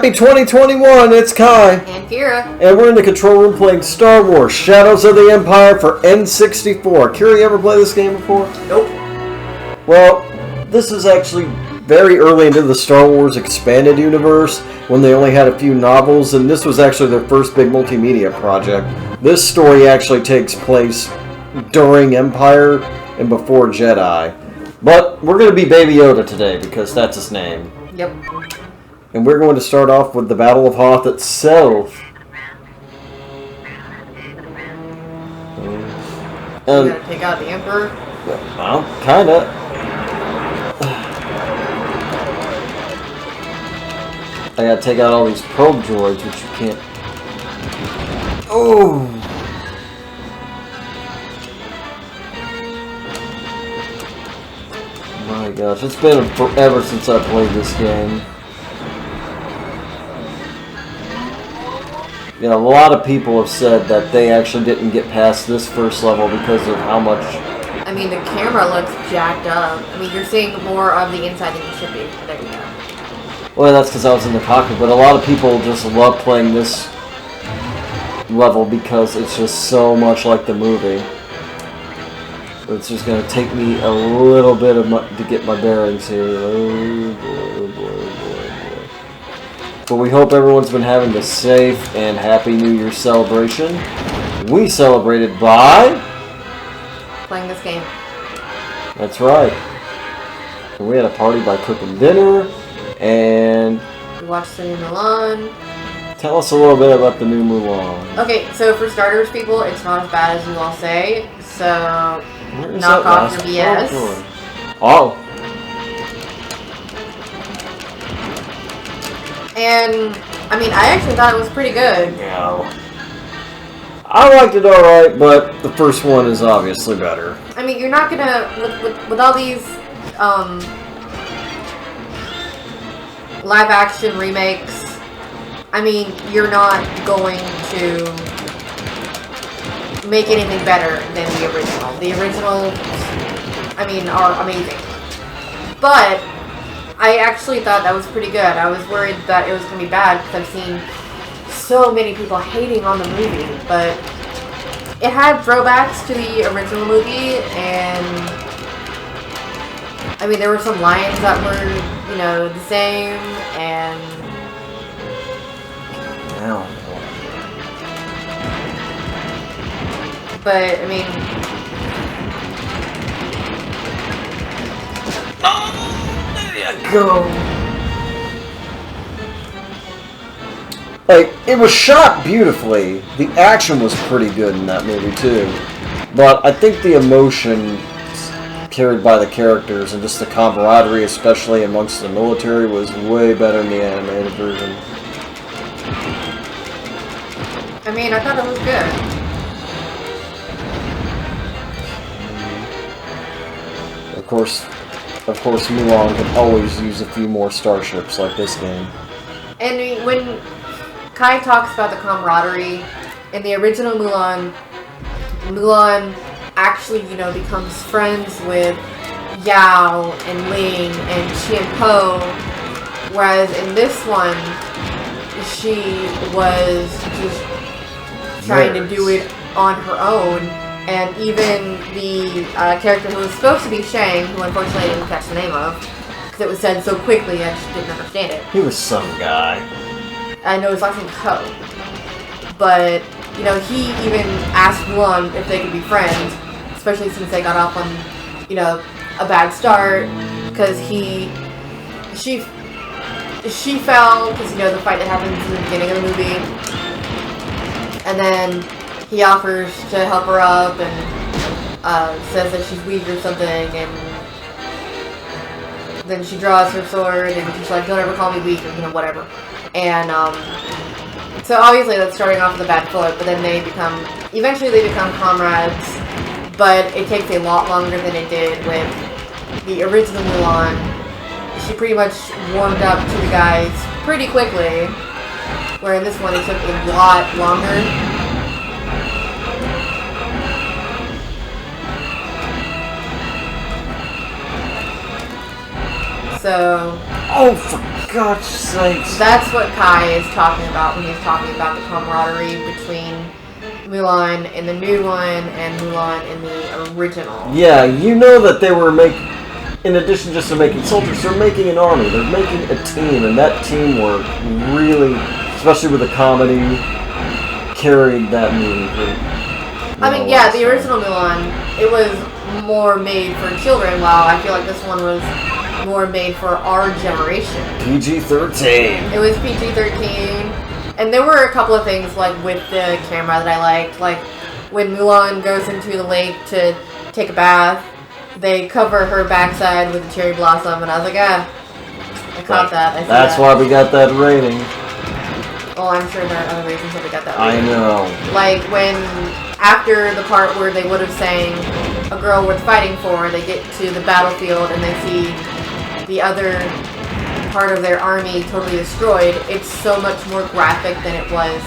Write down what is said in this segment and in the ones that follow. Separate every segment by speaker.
Speaker 1: Happy 2021, it's Kai.
Speaker 2: And Kira.
Speaker 1: And we're in the control room playing Star Wars Shadows of the Empire for N64. Kira, you ever play this game before?
Speaker 2: Nope.
Speaker 1: Well, this is actually very early into the Star Wars expanded universe when they only had a few novels, and this was actually their first big multimedia project. This story actually takes place during Empire and before Jedi. But we're going to be Baby Yoda today because that's his name.
Speaker 2: Yep.
Speaker 1: And we're going to start off with the Battle of Hoth itself.
Speaker 2: You gotta take out the Emperor?
Speaker 1: Well, kinda. I gotta take out all these probe droids, which you can't... Oh! My gosh, it's been forever since I played this game. You know, a lot of people have said that they actually didn't get past this first level because of how much...
Speaker 2: I mean, the camera looks jacked up. I mean, you're seeing more of the inside than you should be. But there you go.
Speaker 1: Well, that's because I was in the cockpit, but a lot of people just love playing this level because it's just so much like the movie. It's just going to take me a little bit of to get my bearings here. Oh boy, oh boy, oh boy, oh boy. But we hope everyone's been having a safe and happy New Year celebration. We celebrated by...
Speaker 2: Playing this game.
Speaker 1: That's right. And we had a party by cooking dinner, and...
Speaker 2: We watched the new Mulan.
Speaker 1: Tell us a little bit about the new Mulan.
Speaker 2: Okay, so for starters, people, it's not as bad as you all say. So,
Speaker 1: Where is
Speaker 2: knock
Speaker 1: that
Speaker 2: off your BS.
Speaker 1: Oh.
Speaker 2: And, I mean, I actually thought it was pretty good.
Speaker 1: Yeah. I liked it alright, but the first one is obviously better.
Speaker 2: I mean, you're not gonna, with all these, live action remakes, I mean, you're not going to make anything better than the original. The originals, I mean, are amazing. But I actually thought that was pretty good. I was worried that it was going to be bad because I've seen so many people hating on the movie. But it had throwbacks to the original movie, and I mean, there were some lines that were, you know, the same, and...
Speaker 1: Wow.
Speaker 2: But, I mean...
Speaker 1: Oh, there you go. Like, it was shot beautifully. The action was pretty good in that movie, too. But I think the emotion carried by the characters and just the camaraderie, especially amongst the military, was way better in the animated version.
Speaker 2: I mean, I thought it was good.
Speaker 1: Of course, Mulan could always use a few more starships like this game.
Speaker 2: And when Kai talks about the camaraderie, in the original Mulan, Mulan actually, you know, becomes friends with Yao and Ling and Qianpo, whereas in this one, she was just trying to do it on her own. And even the character who was supposed to be Shang, who unfortunately I didn't catch the name of, because it was said so quickly I just didn't understand it.
Speaker 1: He was some guy.
Speaker 2: I know his last name Ko. But, you know, he even asked Mulan if they could be friends, especially since they got off on, you know, a bad start, because she fell, because, you know, the fight that happens in the beginning of the movie, and then he offers to help her up and says that she's weak or something, and then she draws her sword and she's like, don't ever call me weak, or, you know, whatever. And so obviously that's starting off with a bad foot, but then eventually they become comrades, but it takes a lot longer than it did with the original Mulan. She pretty much warmed up to the guys pretty quickly, where in this one it took a lot longer. So...
Speaker 1: Oh, for God's sakes.
Speaker 2: That's what Kai is talking about when he's talking about the camaraderie between Mulan in the new one and Mulan in the original.
Speaker 1: Yeah, you know that they were in addition just to making soldiers, they're making an army. They're making a team, and that teamwork really, especially with the comedy, carried that movie.
Speaker 2: I mean, yeah, the original Mulan, it was more made for children, while I feel like this one was more made for our generation.
Speaker 1: PG-13.
Speaker 2: It was PG-13, and there were a couple of things like with the camera that I liked, like when Mulan goes into the lake to take a bath, they cover her backside with a cherry blossom, and I was like, I caught that.
Speaker 1: That's why we got that rating.
Speaker 2: Well, I'm sure there are other reasons that we got that
Speaker 1: I
Speaker 2: rating.
Speaker 1: know.
Speaker 2: Like when, after the part where they would have sang A Girl Worth Fighting For, they get to the battlefield and they see the other part of their army totally destroyed. It's so much more graphic than it was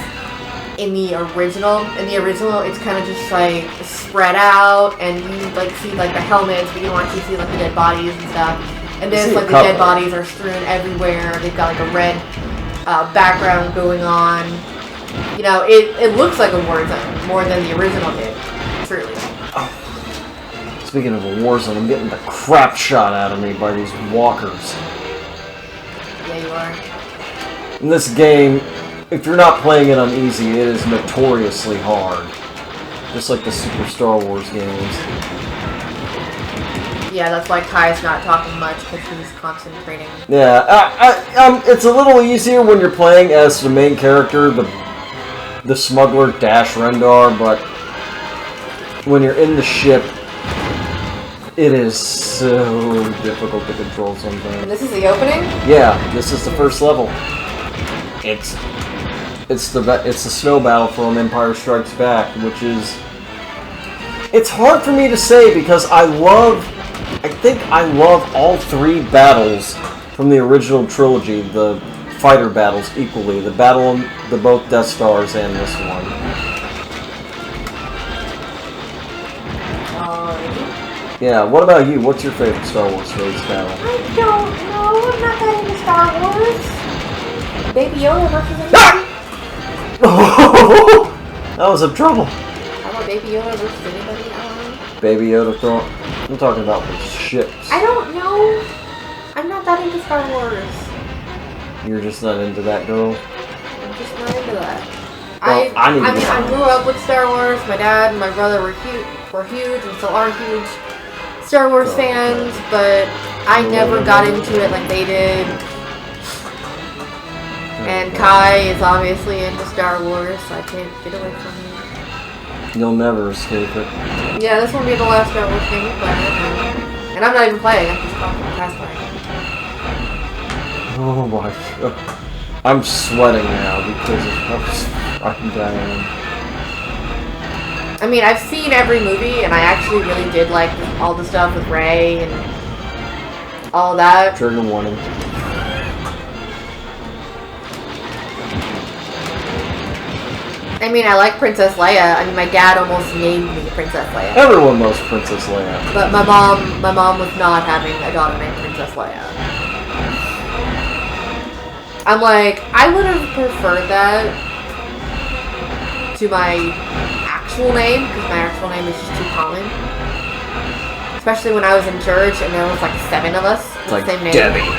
Speaker 2: in the original. In the original, it's kind of just like spread out, and you like see like the helmets, but you don't actually see like the dead bodies and stuff. And then like the dead bodies are strewn everywhere. They've got like a red background going on. You know, it looks like a war zone more than the original did. Truly.
Speaker 1: Oh. Speaking of a war zone, I'm getting the crap shot out of me by these walkers.
Speaker 2: Yeah, you are.
Speaker 1: In this game, if you're not playing it on easy, it is notoriously hard. Just like the Super Star Wars games.
Speaker 2: Yeah, that's why Kai's not talking much, because he's concentrating.
Speaker 1: Yeah, it's a little easier when you're playing as the main character, the smuggler Dash Rendar, but when you're in the ship, it is so difficult to control sometimes.
Speaker 2: And this is the opening?
Speaker 1: Yeah, this is the first level. It's the snow battle from Empire Strikes Back, which is... It's hard for me to say because I think I love all three battles from the original trilogy, the fighter battles equally. The battle on the both Death Stars and this one. Yeah, what about you? What's your favorite Star Wars space battle?
Speaker 2: I don't know. I'm not that into Star Wars. Baby Yoda versus anybody?
Speaker 1: That was some trouble.
Speaker 2: How about Baby Yoda versus anybody? I don't know.
Speaker 1: Baby Yoda throwing... I'm talking about the ships.
Speaker 2: I don't know. I'm not that into Star Wars.
Speaker 1: You're just not into that, girl?
Speaker 2: I'm just not into that.
Speaker 1: Well,
Speaker 2: I grew up with Star Wars. My dad and my brother were huge and still are huge Star Wars fans, but I never got into it like they did. And Kai is obviously into Star Wars, so I can't get away from him.
Speaker 1: You'll never escape it.
Speaker 2: Yeah, this won't be the last Star Wars game we play. And I'm not even playing, I'm just talking past playing.
Speaker 1: Oh my god. I'm sweating now because of how fucking dying.
Speaker 2: I mean, I've seen every movie, and I actually really did like all the stuff with Rey and all that.
Speaker 1: Trigger warning.
Speaker 2: I mean, I like Princess Leia. I mean, my dad almost named me Princess Leia.
Speaker 1: Everyone loves Princess Leia.
Speaker 2: But my mom was not having a daughter named Princess Leia. I'm like, I would have preferred that to my actual name, because my actual name is just too common. Especially when I was in church and there was like 7 of us with the same name.
Speaker 1: Debbie.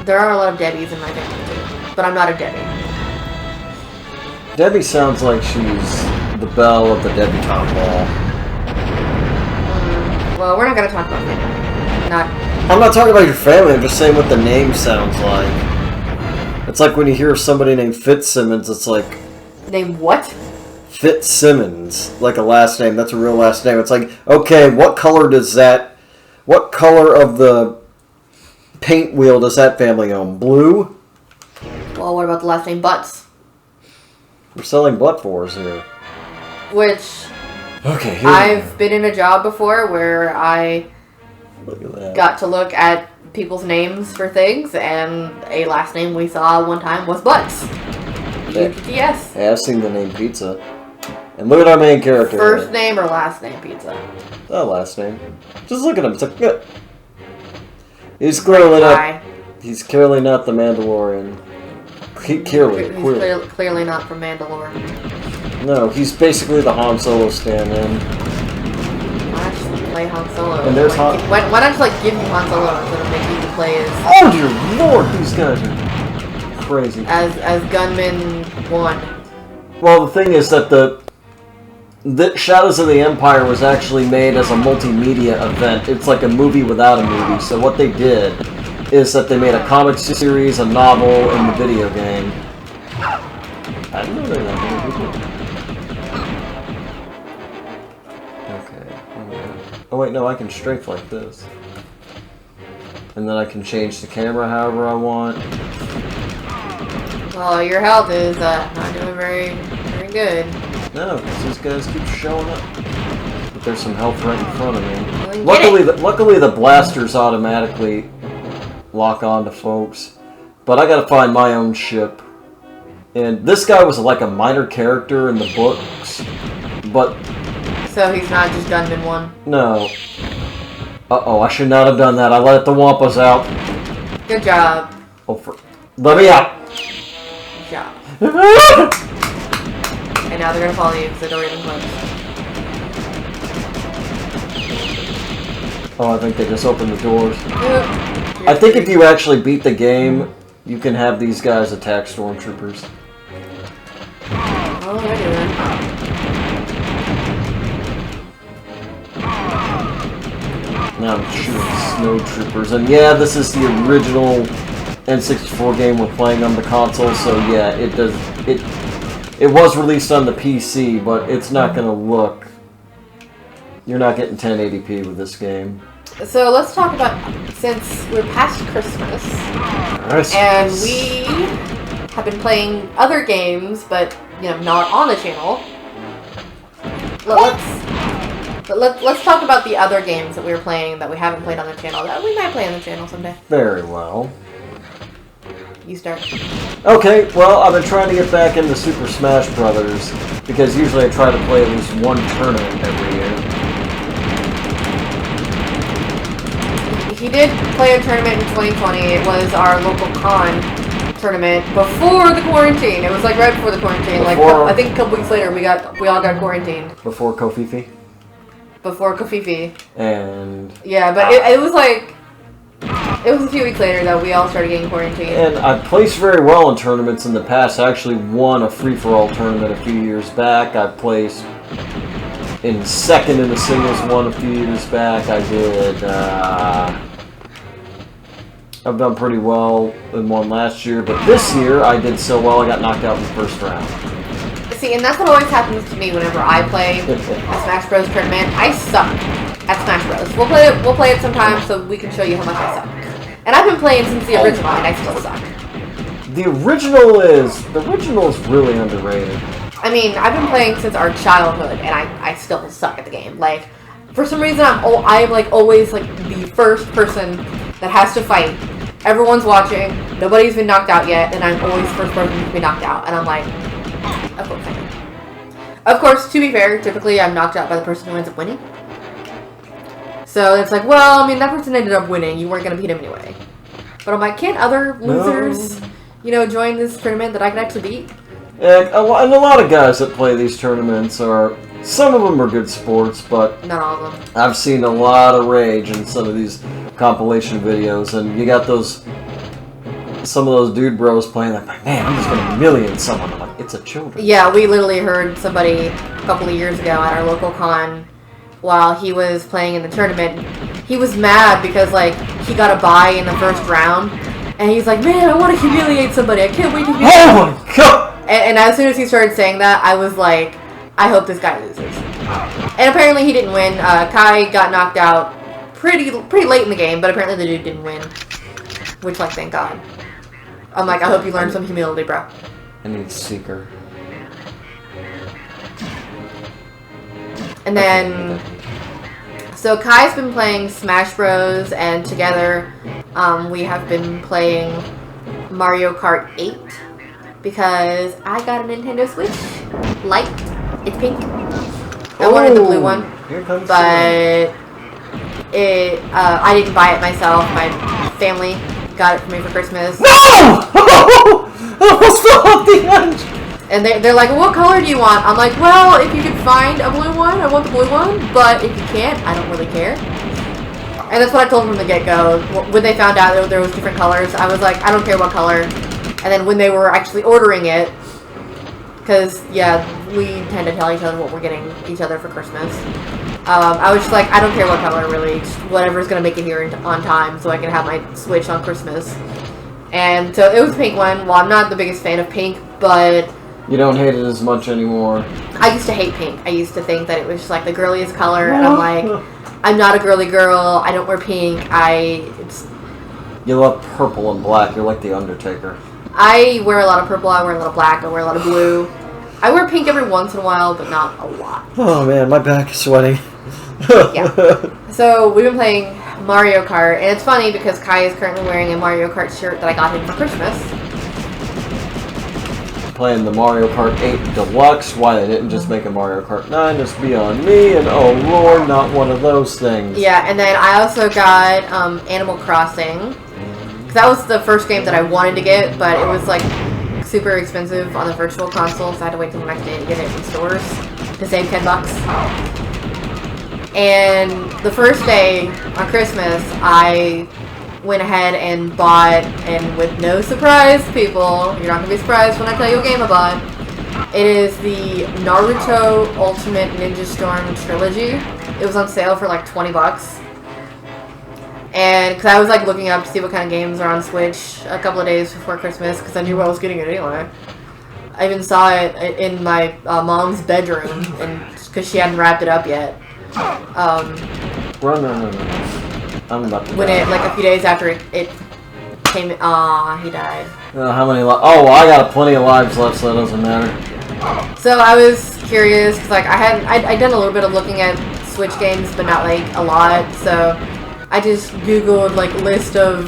Speaker 2: There are a lot of Debbies in my family too, but I'm not a Debbie.
Speaker 1: Debbie sounds like she's the belle of the debutante ball.
Speaker 2: Well, we're not going to talk about family.
Speaker 1: I'm not talking about your family, I'm just saying what the name sounds like. It's like when you hear somebody named Fitzsimmons, it's like...
Speaker 2: Name what?
Speaker 1: Fitzsimmons. Like a last name, that's a real last name. It's like, okay, what color of the paint wheel does that family own? Blue?
Speaker 2: Well, what about the last name Butts?
Speaker 1: We're selling butt fours here.
Speaker 2: Which...
Speaker 1: Okay,
Speaker 2: I've been in a job before where I got to look at people's names for things, and a last name we saw one time was Butts. B-U-T-T-S.
Speaker 1: Hey, I've seen the name Pizza. And look at our main character.
Speaker 2: First name or last name Pizza?
Speaker 1: Oh, last name. Just look at him. It's like, yeah. He's clearly
Speaker 2: guy.
Speaker 1: not. He's clearly not the Mandalorian. Clearly.
Speaker 2: Clearly not from Mandalore.
Speaker 1: No, he's basically the Han Solo stand-in.
Speaker 2: Why not just play Han Solo?
Speaker 1: And there's
Speaker 2: why not just give you Han Solo instead of making you play as...
Speaker 1: Oh dear lord, these guys are crazy.
Speaker 2: As Gunman 1.
Speaker 1: Well, the thing is that the Shadows of the Empire was actually made as a multimedia event. It's like a movie without a movie. So what they did is that they made a comic series, a novel, and the video game. I didn't know they were that many. Okay. Oh wait, no, I can strafe like this. And then I can change the camera however I want.
Speaker 2: Well, your health is not doing very good.
Speaker 1: No, because these guys keep showing up. But there's some health right in front of me.
Speaker 2: Well,
Speaker 1: Luckily the blasters automatically lock on to folks. But I gotta find my own ship. And this guy was like a minor character in the books. But...
Speaker 2: So he's not just Gunman 1?
Speaker 1: No. Uh-oh, I should not have done that. I let the Wampas out.
Speaker 2: Good job.
Speaker 1: Oh, let me out!
Speaker 2: Good job. And now they're gonna follow you because the door isn't closed.
Speaker 1: Oh, I think they just opened the doors. I think if you actually beat the game, you can have these guys attack stormtroopers.
Speaker 2: Oh, I do that.
Speaker 1: Now I'm shooting snowtroopers, and yeah, this is the original N64 game we're playing on the console. So yeah, it was released on the PC, but it's not gonna look. You're not getting 1080p with this game.
Speaker 2: So let's talk about, since we're past Christmas, and we have been playing other games, but not on the channel. Let's talk about the other games that we were playing that we haven't played on the channel that we might play on the channel someday.
Speaker 1: Very well.
Speaker 2: You start.
Speaker 1: Okay, well, I've been trying to get back into Super Smash Brothers because usually I try to play at least one tournament every year.
Speaker 2: He did play a tournament in 2020. It was our local con tournament before the quarantine. It was like right before the quarantine. I think a couple weeks later we all got quarantined.
Speaker 1: Before Kofifi?
Speaker 2: Before Kofifi.
Speaker 1: And...
Speaker 2: Yeah, but it was like... It was a few weeks later that we all started getting quarantined.
Speaker 1: And I placed very well in tournaments in the past. I actually won a free-for-all tournament a few years back. I placed in second in the singles one a few years back. I did... I've done pretty well in one last year, but this year I did so well I got knocked out in the first round.
Speaker 2: See, and that's what always happens to me whenever I play a Smash Bros. Tournament. I suck at Smash Bros. We'll play it sometime so we can show you how much I suck. And I've been playing since the original, and I still suck.
Speaker 1: The original is really underrated.
Speaker 2: I mean, I've been playing since our childhood, and I still suck at the game. Like, for some reason, I'm always like the first person that has to fight. Everyone's watching. Nobody's been knocked out yet, and I'm always the first person to be knocked out. And I'm like, of course I am. Of course, to be fair, typically I'm knocked out by the person who ends up winning. So it's like, well, I mean, that person ended up winning. You weren't going to beat him anyway. But I'm like, can't other losers, join this tournament that I can actually beat?
Speaker 1: And a lot of guys that play these tournaments are... Some of them are good sports, but...
Speaker 2: Not all of them.
Speaker 1: I've seen a lot of rage in some of these compilation videos, and you got some of those dude bros playing like, man, I'm just gonna million someone. I'm like, it's a children.
Speaker 2: Yeah, we literally heard somebody a couple of years ago at our local con while he was playing in the tournament. He was mad because, he got a bye in the first round, and he's like, man, I want to humiliate somebody. I can't wait to humiliate
Speaker 1: Oh my god!
Speaker 2: And as soon as he started saying that, I was like, I hope this guy loses. And apparently he didn't win. Kai got knocked out pretty late in the game, but apparently the dude didn't win. Which, thank God. I'm like, I hope you learned some humility, bro.
Speaker 1: I need Seeker.
Speaker 2: And then... So Kai's been playing Smash Bros. And together we have been playing Mario Kart 8. Because I got a Nintendo Switch. Light. It's pink. I wanted the blue one.
Speaker 1: Here comes
Speaker 2: but I didn't buy it myself. My family got it for me for Christmas.
Speaker 1: No! Almost fell off the edge.
Speaker 2: And they're like, what color do you want? I'm like, well, if you can find a blue one, I want the blue one. But if you can't, I don't really care. And that's what I told them from the get-go. When they found out that there was different colors, I was like, I don't care what color. And then when they were actually ordering it, because, yeah, we tend to tell each other what we're getting each other for Christmas. I was just like, I don't care what color, really. Just whatever's going to make it here on time so I can have my Switch on Christmas. And so it was a pink one. Well, I'm not the biggest fan of pink, but...
Speaker 1: You don't hate it as much anymore.
Speaker 2: I used to hate pink. I used to think that it was just like the girliest color, and I'm like, I'm not a girly girl. I don't wear pink.
Speaker 1: You love purple and black. You're like the Undertaker.
Speaker 2: I wear a lot of purple. I wear a lot of black. I wear a lot of blue. I wear pink every once in a while, but not a lot.
Speaker 1: Oh man, my back is sweating.
Speaker 2: Yeah. So we've been playing Mario Kart, and it's funny because Kai is currently wearing a Mario Kart shirt that I got him for Christmas.
Speaker 1: Playing the Mario Kart 8 Deluxe. Why they didn't just make a Mario Kart 9? Just beyond me. And oh lord, not one of those things.
Speaker 2: Yeah, and then I also got Animal Crossing. Because that was the first game that I wanted to get, but it was like super expensive on the virtual console, so I had to wait till the next day to get it in stores to save $10. And the first day on Christmas, I went ahead and bought, and with no surprise, people, you're not going to be surprised when I tell you what game I bought. It is the Naruto Ultimate Ninja Storm Trilogy. It was on sale for like $20. And because I was like looking up to see what kind of games are on Switch a couple of days before Christmas, because I knew I was getting it anyway. I even saw it in my mom's bedroom, and because she hadn't wrapped it up yet.
Speaker 1: No. I'm about to
Speaker 2: when
Speaker 1: die.
Speaker 2: it, like a few days after it came, he died.
Speaker 1: How many lives? Oh, well, I got plenty of lives left, so it doesn't matter.
Speaker 2: So I was curious, because like I'd done a little bit of looking at Switch games, but not like a lot, so I just Googled like list of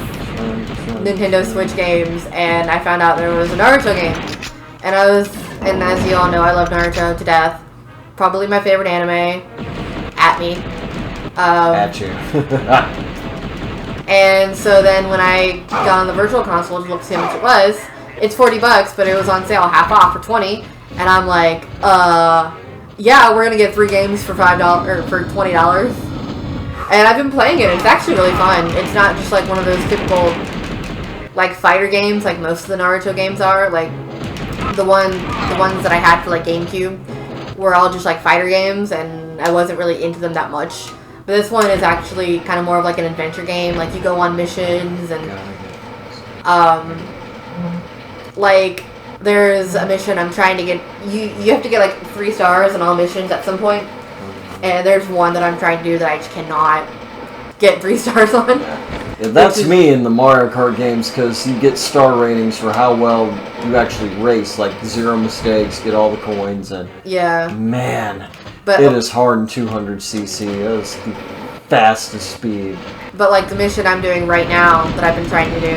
Speaker 2: Nintendo Switch games, and I found out there was a Naruto game. And and as you all know, I love Naruto to death. Probably my favorite anime. At me.
Speaker 1: At you.
Speaker 2: And so then when I got on the virtual console to look to see how much it was, it's $40, but it was on sale half off for $20. And I'm like, yeah, we're gonna get 3 games for $5 or for $20. And I've been playing it. It's actually really fun. It's not just like one of those typical like fighter games like most of the Naruto games are. Like the ones that I had for like GameCube were all just like fighter games, and I wasn't really into them that much. But this one is actually kind of more of like an adventure game. Like you go on missions, and like there's a mission I'm trying to get. You have to get like 3 stars on all missions at some point. And there's one that I'm trying to do that I just cannot get 3 stars on.
Speaker 1: Yeah, that's me in the Mario Kart games, because you get star ratings for how well you actually race, like 0 mistakes, get all the coins, and
Speaker 2: yeah,
Speaker 1: man,
Speaker 2: but
Speaker 1: it is hard in 200cc. It is the fastest speed.
Speaker 2: But like the mission I'm doing right now that I've been trying to do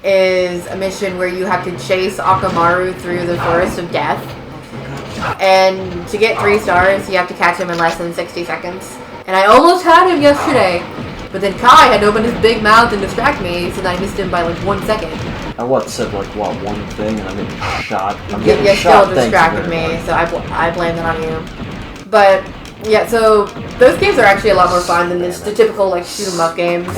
Speaker 2: is a mission where you have to chase Akamaru through the Forest of Death. And to get 3 stars, you have to catch him in less than 60 seconds. And I almost had him yesterday, but then Kai had to open his big mouth and distract me, so that I missed him by like 1 second.
Speaker 1: I said like what, one thing, and I'm getting shot.
Speaker 2: You still distracted me, so I blame that on you. But yeah, so those games are actually a lot more fun than just the typical like shoot 'em up games.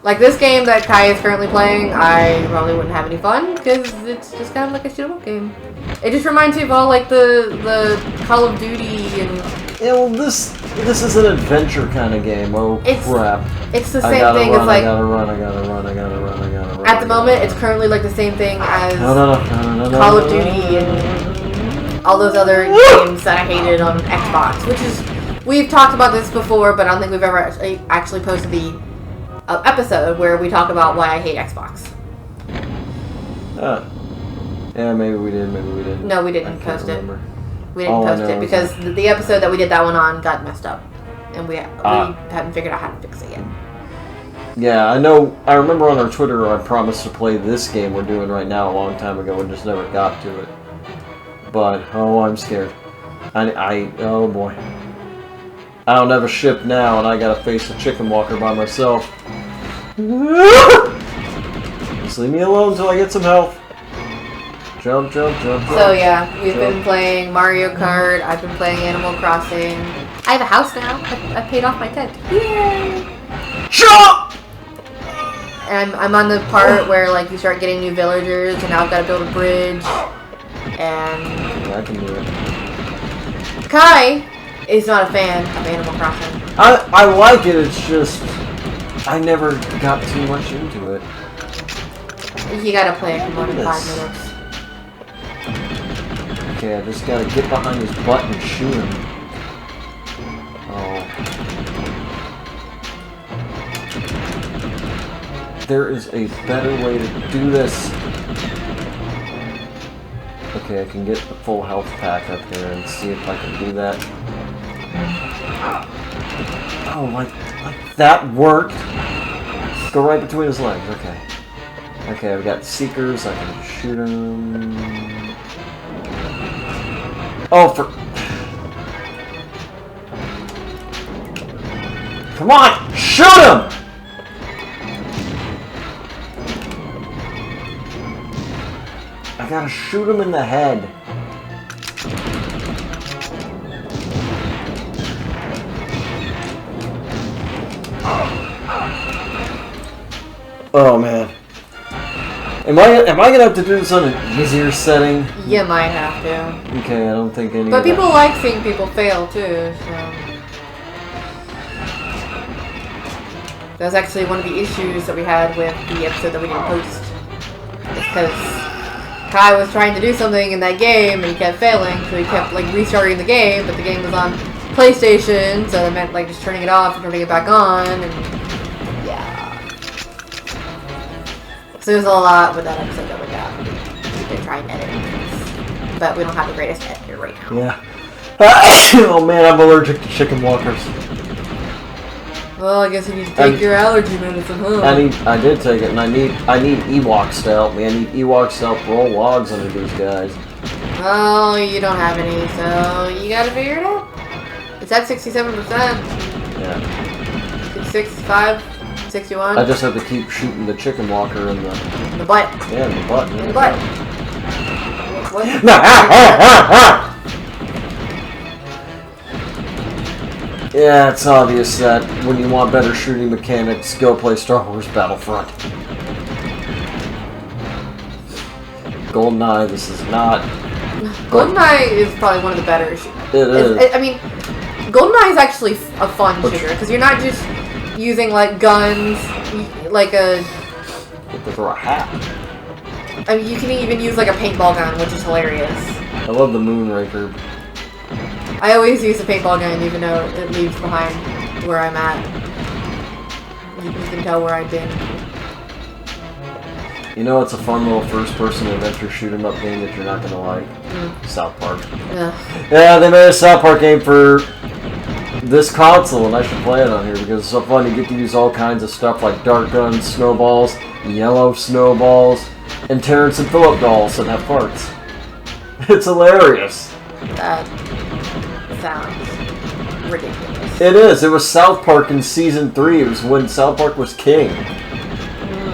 Speaker 2: Like this game that Kai is currently playing, I probably wouldn't have any fun because it's just kind of like a shoot 'em up game. It just reminds me of all like the Call of Duty and.
Speaker 1: Yeah, well, this is an adventure kind of game. Oh crap!
Speaker 2: It's the same thing as like.
Speaker 1: I gotta run.
Speaker 2: At the moment, it's currently like the same thing as Call of Duty and all those other games that I hated on Xbox. Which is, we've talked about this before, but I don't think we've ever actually posted the episode where we talk about why I hate Xbox.
Speaker 1: Yeah, maybe we did, maybe we didn't.
Speaker 2: No, we didn't post it. We didn't
Speaker 1: All
Speaker 2: post it because the episode that we did that one on got messed up, and we haven't figured out how to fix it yet.
Speaker 1: Yeah, I know. I remember on our Twitter I promised to play this game we're doing right now a long time ago and just never got to it. But oh, I'm scared. Oh boy. I don't have a ship now, and I gotta face the chicken walker by myself. Just leave me alone until I get some health. Jump, jump, jump, jump.
Speaker 2: So yeah, we've been playing Mario Kart. I've been playing Animal Crossing. I have a house now. I paid off my tent. Yay!
Speaker 1: Jump!
Speaker 2: And I'm on the part where like you start getting new villagers, and now I've got to build a bridge. And
Speaker 1: Yeah, I can do it.
Speaker 2: Kai is not a fan of Animal Crossing.
Speaker 1: I like it, it's just I never got too much into it.
Speaker 2: You gotta play it for more than
Speaker 1: Look at
Speaker 2: 5 minutes.
Speaker 1: Okay, I just gotta get behind his butt and shoot him. Oh. There is a better way to do this. Okay, I can get the full health pack up there and see if I can do that. Oh, like that worked. Go right between his legs, okay. Okay, I've got Seekers, I can shoot him. Oh, for... Come on! Shoot him! I gotta shoot him in the head. Oh man. Am I gonna have to do this on an easier setting?
Speaker 2: You might have to.
Speaker 1: Okay, I don't think any
Speaker 2: But
Speaker 1: of that-
Speaker 2: people like seeing people fail too, so. That was actually one of the issues that we had with the episode that we didn't post. Because Kai was trying to do something in that game and he kept failing, so he kept like restarting the game, but the game was on PlayStation, so that meant like just turning it off and turning it back on, and yeah. So there's a lot with that episode that we got. We did try and edit things, but we don't have the greatest editor right now.
Speaker 1: Yeah. Oh man, I'm allergic to chicken walkers.
Speaker 2: Well, I guess you need to take your allergy medicine, huh?
Speaker 1: I did take it, and I need Ewoks to help me. I need Ewoks to help roll logs under these guys.
Speaker 2: Well, you don't have any, so you gotta figure it out. It's at 67%.
Speaker 1: Yeah.
Speaker 2: 65, 61.
Speaker 1: I just have to keep shooting the chicken walker in the
Speaker 2: In the butt.
Speaker 1: yeah, in the butt.
Speaker 2: In the butt. What?
Speaker 1: Yeah, it's obvious that when you want better shooting mechanics, go play Star Wars Battlefront. GoldenEye, this is not...
Speaker 2: GoldenEye is probably one of the better shooters.
Speaker 1: It is.
Speaker 2: I mean, GoldenEye is actually a fun shooter, because you're not just using, like, guns, like a...
Speaker 1: You have to throw a hat.
Speaker 2: I mean, you can even use, like, a paintball gun, which is hilarious.
Speaker 1: I love the Moonraker.
Speaker 2: I always use a paintball gun, even though it leaves behind where I'm at. You can tell where I've been.
Speaker 1: You know, it's a fun little first-person adventure shoot-'em-up game that you're not gonna like. South Park.
Speaker 2: Ugh.
Speaker 1: Yeah, they made a South Park game for this console, and I should play it on here because it's so fun. You get to use all kinds of stuff like dart guns, snowballs, yellow snowballs, and Terrence and Phillip dolls that have parts. It's hilarious.
Speaker 2: That sounds ridiculous.
Speaker 1: It is. It was South Park in Season 3. It was when South Park was king.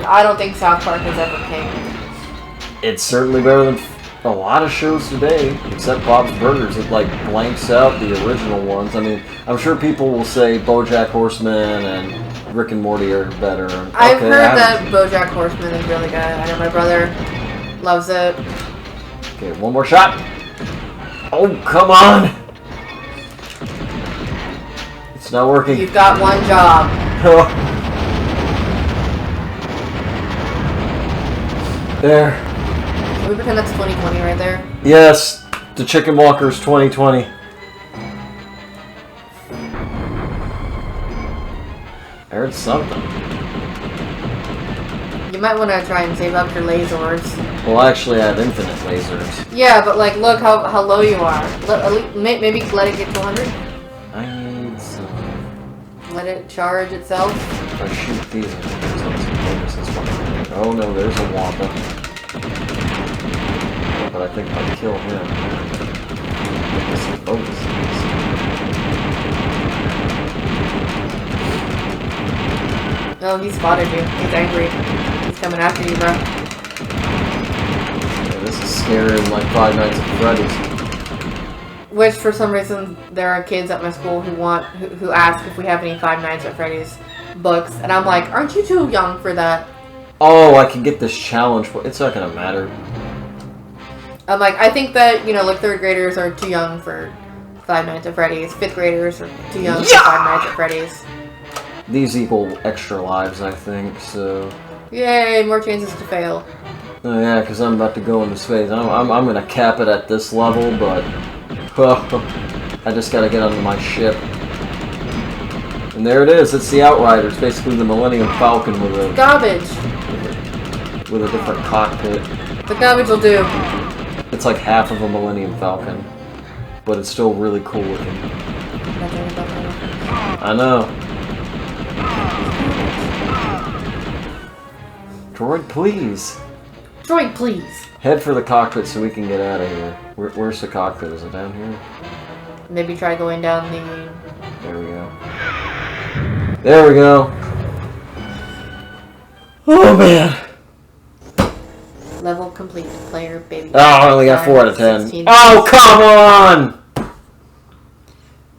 Speaker 2: I don't think South Park is ever king.
Speaker 1: It's certainly better than a lot of shows today, except Bob's Burgers. It like blanks out the original ones. I mean, I'm sure people will say BoJack Horseman and Rick and Morty are better.
Speaker 2: I've heard that BoJack Horseman is really good. I know my brother loves it.
Speaker 1: Okay, one more shot. Oh, come on! It's not working.
Speaker 2: You've got one job.
Speaker 1: There.
Speaker 2: Can we pretend that's 2020 right there?
Speaker 1: Yes, the Chicken Walkers 2020. I heard something.
Speaker 2: You might want to try and save up your lasers.
Speaker 1: Well, actually, I have infinite lasers.
Speaker 2: Yeah, but like, look how low you are. Maybe let it get to 100.
Speaker 1: I need some.
Speaker 2: Let it charge itself.
Speaker 1: If I shoot these, I think there's some bonuses for me. Oh no, there's a Wampa. But I think if I kill him, there's some bonuses.
Speaker 2: Oh, he spotted you. He's angry. He's coming after you, bro.
Speaker 1: Yeah, this is scarier than like Five Nights at Freddy's.
Speaker 2: Which, for some reason, there are kids at my school who ask if we have any Five Nights at Freddy's books, and I'm like, aren't you too young for that?
Speaker 1: Oh, I can get this challenge, but it's not gonna matter.
Speaker 2: I'm like, I think that, you know, like 3rd graders are too young for Five Nights at Freddy's. 5th graders are too young for Five Nights at Freddy's.
Speaker 1: These equal extra lives, I think, so...
Speaker 2: Yay, more chances to fail.
Speaker 1: Oh yeah, because I'm about to go into space. I'm gonna cap it at this level, but... I just gotta get onto my ship. And there it is, it's the Outrider. It's basically the Millennium Falcon with a...
Speaker 2: Garbage.
Speaker 1: with a different cockpit.
Speaker 2: The garbage will do.
Speaker 1: It's like half of a Millennium Falcon. But it's still really cool looking. I know. Droid, please.
Speaker 2: Droid, please.
Speaker 1: Head for the cockpit so we can get out of here. Where's the cockpit? Is it down here?
Speaker 2: Maybe try going down the...
Speaker 1: There we go. There we go. Oh man.
Speaker 2: Level complete. Player, baby.
Speaker 1: Oh, I only got 4 out of 10.
Speaker 2: 16.
Speaker 1: Oh, come on!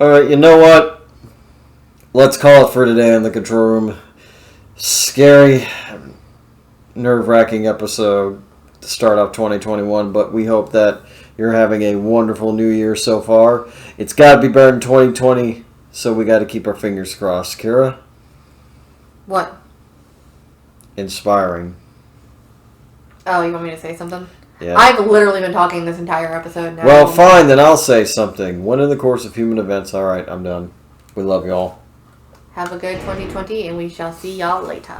Speaker 1: Alright, you know what? Let's call it for today in the control room. Scary, nerve-wracking episode to start off 2021, but we hope that you're having a wonderful new year so far. It's got to be better than 2020, so we got to keep our fingers crossed. Kira?
Speaker 2: What?
Speaker 1: Inspiring.
Speaker 2: Oh, you want me to say something?
Speaker 1: Yeah.
Speaker 2: I've literally been talking this entire episode now.
Speaker 1: Well, fine, then I'll say something. When in the course of human events, alright, I'm done. We love y'all.
Speaker 2: Have a good 2020, and we shall see y'all later.